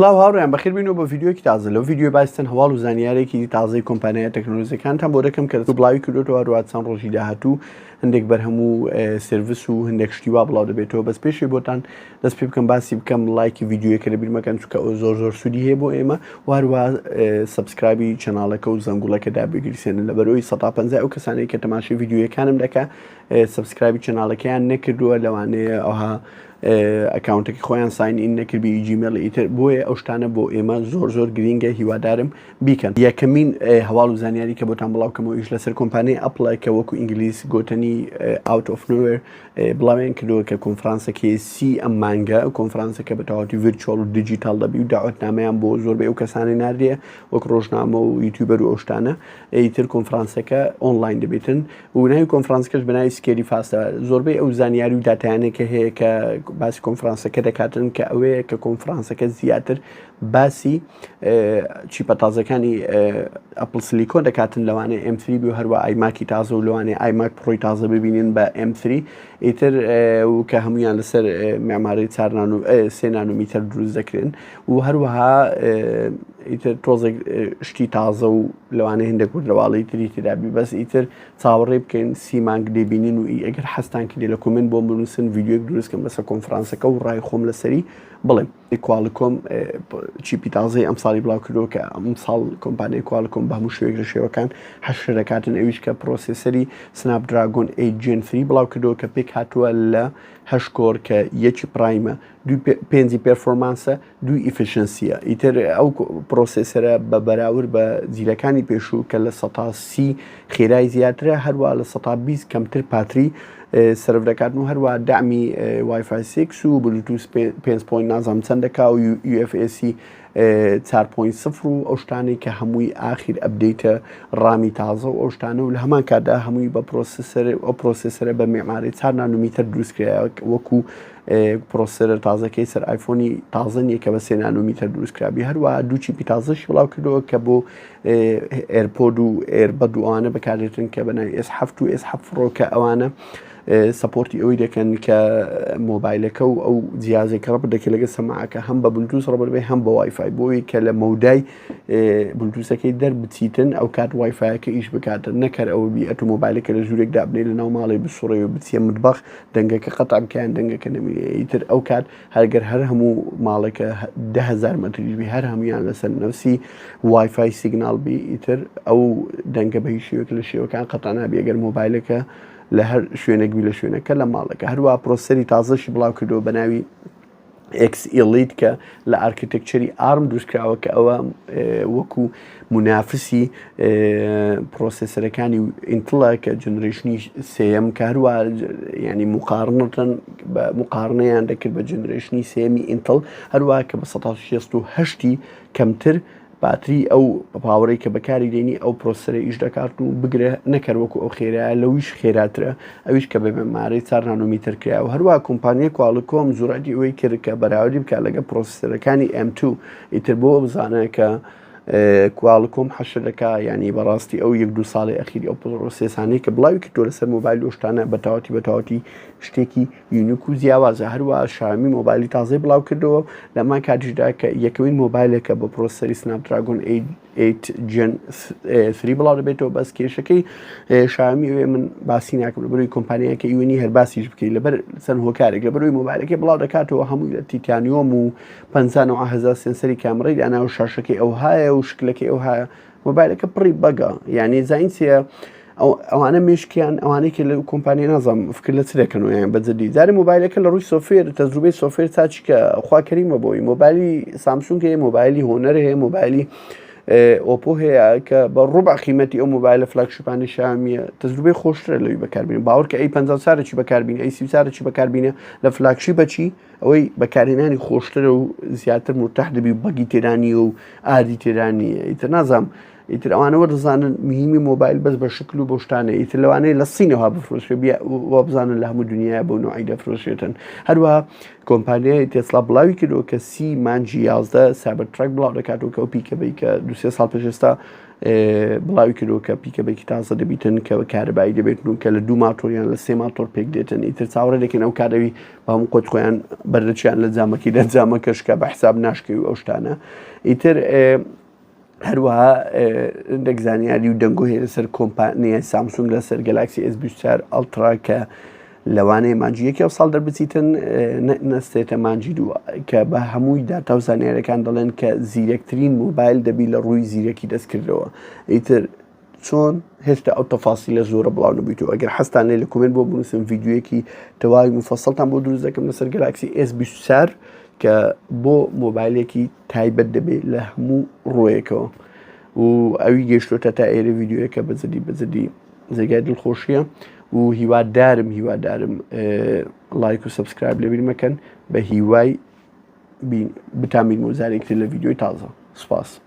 الله هاوڕێیان بەخێر بینەوە بە ڤیدیۆیەکی تازە لەو ڤیدیۆ باستن هەواڵ و زانیارێکی تازەی کۆمپانیای تەکنۆلۆژیەکانتان بۆ دەکەم کە بڵاوی کردوێتەوە هەروە چەند ڕۆژی داهاتوو هەندێک بەرهەموو سێڤیس و هەندێک شتی وا بڵاو دەبێتەوە بەس پێشی بۆتان دەست پێ بکەم باسی بکەم لایکی ڤیدیۆیەکە لەبیر مەکەن چونکە ئەو زۆر سوودی هەیە بۆ ئێمە و هەروە سەبسکرایبی چەناڵەکە و زەنگوڵەکە دابگریسێنن لەبەرەوەی 150 ئەو کەسانەی کە تەماشای ڤیدیۆیەکانم دەکا سەبسکرایبی چەناڵەکەیان نەکردووە لەوانەیە ئەوها ئەکاونتێکی خۆیان ساین نەکردبی جیمێڵ ئیتر بۆیە ئەو شتانە بۆ ئێمە زۆر گرینگە هیوادارم بیکەن. یەکەمین هەواڵ و زانیاری کە بۆتان بڵاوکەمەوە ئیش لەسەر کۆمپانیای ئەپڵە کە وەکو ئینگلیس گوتنی ئاوت ئۆف نوێر بڵاوێن کردووە کە کۆنفرانسەکەی سی ئەم مانگە کۆنفرانسەکە بە تەواوەتی ڤیرچوەڵ و دیجیتال دەبی و داوەتنامەیان بۆ زۆربەی ئەو کەسانی ناردێ وەک ڕۆژنامە و یوتیوبەر و ئەو شتانە ئیتر کۆنفرانسەکە ئۆنلاین دەبێتن و ناوی کۆنفرانسەکەش بەناوی سکێری فاستە زۆربەی ئەو زانیاری و داتایانێکە هەیە کە باسی کۆنفرانسەکە دەکاتن کە ئەوەیە کە کۆنفرانسەکە زیاتر باسی چیپە تازەکانی ئەپڵ سلیکۆن دەکاتن لەوانەیە M3 و هەروە ئایماکی تازە و لەوانەیە ئایماک پڕۆی تازە ببینین بە M3 ئیتر و کە هەمویان لەسەر معماری 3 نانۆمیتر دروست دەکرێن و هەروەها ئیتر تۆزێک شتی تازە و لەوانەیە هەندێک وردەواڵی تری بەس ئیتر چاوەڕێ بکەین سی مانگ دەبینین و ئەگەر حەستان کردێ لە کۆمنت بۆ بنووسن ڤیدیۆیەک دروستکەم بەسەر کۆنفرانسەکە و ڕای خۆم لەسەری بڵێم کواڵکۆم چیپی تازەی ئەم ساڵی بڵاو کردەوە کە ئەم ساڵ کۆمپانیای کواڵکۆم بە هەموو شوێک لە شێوەکان حەشر دەکاتن ئەویش کە پرۆسێسەری سناب دراگۆن 8 Gen 3 بڵاو کردەوە کە پێک هاتووە لە 8 کۆر کە یەکی پرایمە 5 پێرفۆرمانسە 2 ئیفیشنسیە ئیتر ئەو پرۆسێسەرە بە بەراورد بە جیلەکانی پێشوو کە لە 130 خێرای زیاترە هەروە لە 120 کەمتر پاتری سرف دەکاتن و هەروە دامی وایفای 6 و بلوتوس 5 نازام چەندەکا و UFAC 4.0 و ئەو شتانی کە هەمووی ئاخیر ئەپدەیتە ڕامی تازە و ئەو شتانە و لە هەمان کاتدا هەمووی بە پرۆسێسەرە بە معماری 4 نانۆمیتر دروستکرا وەکو پرۆسەرە تازەکەی سەر ئایفۆنی تازە نیە کە بە 3 نانۆمیتر دروستکرابی هەروە دوو چیپی تازەش بڵاو کردەوە کە بۆ ئێرپۆد و ئێربەد و ئەوانە بەکارێتن کە بەناوی S7 و S7 Pro کە ئەوانە سەپۆرتی ئەوەی دەکەن کە مۆبایلەکە و ئەو جیازێکە ڕەبەر دەکەی لەگە سەماعەکە هەم بە بلوتوس ڕەبەر بێ هەم بە وایفای بۆی کە لە مەودای بلوتوسەکەی دەربچیتن ئەو کات وایفایەکە ئیش بکاتن نەکەر ئەوە بی ئەتو مۆبایلەکە لە ژوورێک دابنێ لە ناو ماڵی بسوڕێ و بچیە مطبەخ دەنگەکە قەتع بکەیان دەنگەکە نەمێتر ئەو کات هەرگەر هەر هەموو ماڵێکە 10,000 مەتریژبی هەر هەمویان لەسەر نەوسی وایفای سیگنال بی ئیتر ئەو دەنگە بە هیچ شێوەیەک لە شێوەکان قەتع نابێ ئەگەر مۆبایلەکە لە هەر شوێنێکبی لە شوێنەکە لە ماڵەکە هەروە پرۆسەری تازەشی بڵاو کردەوە بە ناوی X Elite کە لە ئارکیتێکچەری ئارم دروستکراوە کە ئەوە وەکو منافسی پرۆسێسەرەکانی ئینتڵە کە جنریشنی سێەم کە هەروە ینی مقارنەیان دەکرد بە جنریشنی سێمی ئینتڵ هەروە کە بە 1960 کەمتر باتری ئەو پاوەڕی کە بەکاری دێنی ئەو پرۆسەرە ئیش دەکات و بگرێ نەکەر وەکو ئەو خێرایە لەویش خێراترە ئەویش کە بە مەمارەی 4 نانۆمیتر کرا و هەروە کۆمپانیای کواڵکۆم زۆراتی ئەوەی کرد کە بەراوردی بکات لەگە پرۆسەرەکانی M2 ئیتر بۆ بزانە کە کواڵکۆم حەشر دەکا ینی بەڕاستی ئەو 1-2 ساڵی ئەخیری ئەو پرۆسێسانەی کە بڵاوی کردووە لەسەر مۆبایل و شتانە بەتەواتی شتێکی یونیک و جیاوازە هەروە شامی مۆبایلی تازەی بڵاو کردەوە لەمان کاتیشدا کە یەکەمین مۆبایلێکە بە پرۆسەری سناب دراگۆن 8 Gen 3 بڵاو دەبێتەوە بەس کێشەکەی شامی وێ من باسی ناکەم لەبەرەوەی کۆمپانیایەکە ئیوەنی هەر باسیش بکەیت لەبەر چەند هۆکارێک لەبەرەوەی مۆبایلەکەی بڵاو دەکاتەوە هەمووی لە تیتانیۆم و 50,000 سنسەری کامەرەی دانا و شاشەکەی ئەو هایە و شکلەکەی ئەو هایە مۆبایلەکە پڕی بەگە یعنی زاینسیە ئەوانە مشکیان ئەوانەیەکی لە کۆمپانیای نازانم فکر لە چرەکەنەوە یان بەجددی جارێ مۆبایلەکە لە ڕووی سۆفێر تەجروبەی سۆفێر چاچکە خوا کەریمە بۆی مۆبایلی سامسونگ هەیە مۆبایلی هۆنەر هەیە مۆبایلی ئۆپۆ هەیە کە بە ڕوبع قیمەتی ئەو مۆبایلە فلاگشیپانی شامیە تەجروبەی خۆشترە لەوی بەکاربێنین باوەڕ کە A50 چی بەکاربینە A30 چی بەکاربینە لە فلاگشی بەچی ئەوەی بەکارهێنانی خۆشترە و زیاتر مرتاح دەبی بەگی تێرانی و ئادی تێرانی ئیتر نازانم ئیتر ئەوانەوە دەزانن میهمی مۆبایل بەس بە شکل و بۆ شتانە ئیتر لەوانەیە لە سینەوە بفرۆشێ وا بزانن لە هەموو دنیای بۆ نوعی دەفرۆشێتن. هەروەها کۆمپانیای تێسلا بڵاوی کردەوە کە 30 مانجی 11 سایبەرترەک بڵاو دەکاتەوە کە ئەو پیکەبەی کە 2-3 ساڵ پێش ئێستا بڵاوی کردەوە کە پیکەبێکی تازە دەبیتن کە کارەبایی دەبێتن کە لە 2 ماتۆریان لە 3 ماتۆر پێک دێتن. ئیتر چاوەڕێ دەکەن ئەو کارەوی بە هەموو قۆت خۆیان بەردەچیان لە جامەکی لە جامەکەشکە بە حساب ناشکەوی و ئەو شتانە. ئیتر هەروەها دەگزانیاری و دەنگ و هەیە لەسەر کۆمپانیای سامسونگ لەسەر گەلاکسی S24 ئەڵترا کە لەوانەیە مانجی یەکی ئەو ساڵ دەربچیتن نەستێتە مانجی دووە کە بە هەمووی داتا و زانیاریەکان دەڵێن کە زیرەکترین مۆبایل دەبی لە ڕووی زیرەکی دەستکردەوە. ئیتر چۆن هێشتا ئەو تەفاسیلە زۆرە بڵاو نەبوویتەوە. ئەگەر حەستان لێ لە کۆمنت بۆ بنووسن ڤیدیۆیەکی تەواوی مفەسەڵتان بۆ دروست دەکەم لەسەر گەلاکسی S24 کە بۆ مۆبایلێکی تایبەت دەبێت لە هەموو ڕۆیەکەوە و ئەوی گەیشتۆتە تا ئێرە ڤیدیۆیەکە بەزەدی جێگای دڵخۆشیە و هیوادارم لایک و سەبسکرایب لەبیر مەکەن بە هیوای بتامین مۆزارێکتر لە ڤیدیۆی تازە. سوپاس.